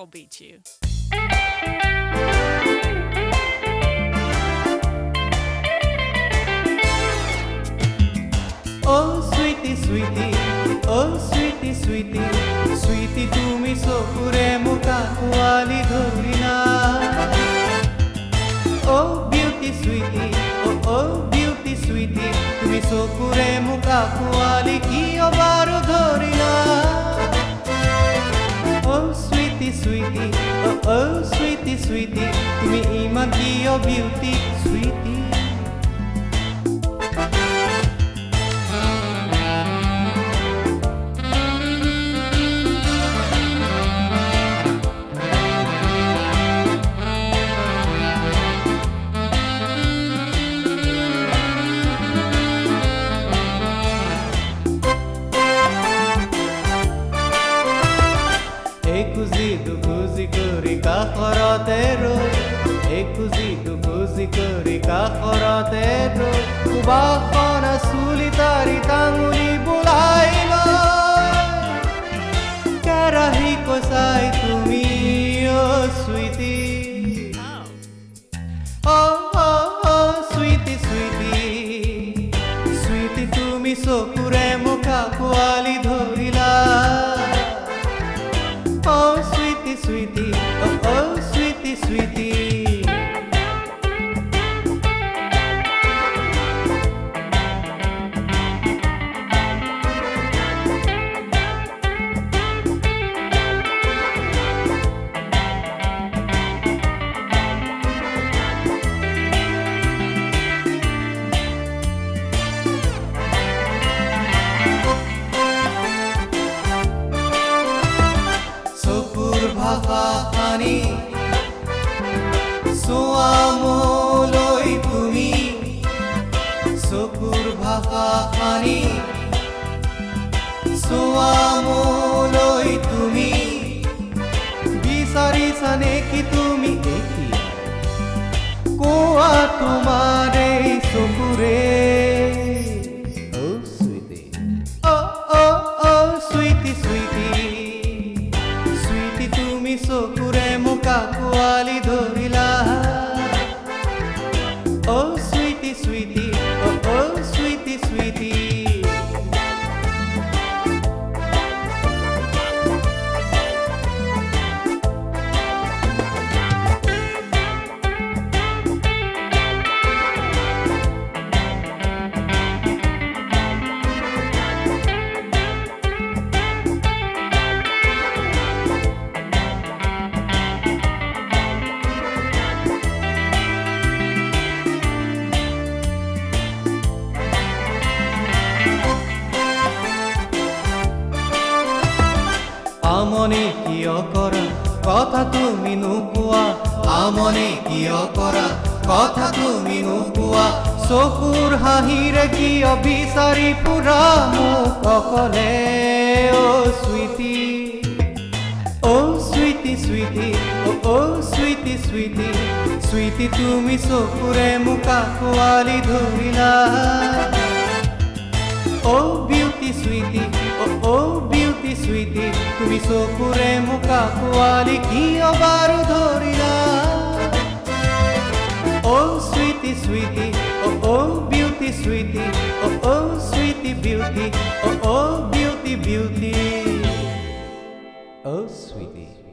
will beat you. Oh sweetie, sweetie, oh sweetie, sweetie, sweetie তুমি চকুৰে মোক আঁকোৱালি ধৰিলা। Oh beauty, sweetie, oh beauty, sweetie, তুমি চকুৰে মোক আঁকোৱালি কিয় বাৰু ধৰিলা। Oh sweetie, sweetie, oh sweetie, sweetie, তুমি ইমান কিয় beauty, sweetie। খুজি দুখুজি কৰি কাষৰতে ৰৈ, খুজি দুখুজি কৰি কাষৰতে ৰৈ, সুবাসনা চুলি তাৰি টাঙুলি বোলাই লৈ, কেৰাহী কচাই তুমি অ' চুইটি, অ' চুইটি চুইটি, চুইটি তুমি চকুৰে মোক আঁকোৱালি ধৰিলা। Oh sweetie, sweetie, oh sweetie, sweetie. ভাষাখানি চোৱা মোলৈ তুমি, চকুৰ ভাষাখানি চোৱা মোলৈ তুমি, বিচাৰিছা নেকি তুমি এতিয়া কোৱা তোমাৰ এই চকুৰে। Oh sweetie, oh sweetie, sweetie, তুমি চকুৰে মোক আঁকোৱালি ধৰিলা। Oh sweetie, sweetie, oh sweetie, sweetie. আমনি কিয় কৰা কথা তুমি নোকোৱা, আমনি কিয় কৰা কথা তুমি নোকোৱা, চকুৰ হাঁহিৰে কিয় বিচাৰি ফুৰা মোক অকলে। Oh sweetie, oh sweetie, sweetie, oh sweetie, sweetie, sweetie তুমি চকুৰে মোক আঁকোৱালি ধৰিলা। Oh beauty, sweetie, oh beauty, sweetie, তুমি চকুৰে মোক আঁকোৱালি কিয় বাৰু ধৰিলা। Oh sweetie, sweetie, oh beauty, sweetie, oh sweetie beauty, oh beauty, beauty, oh sweetie.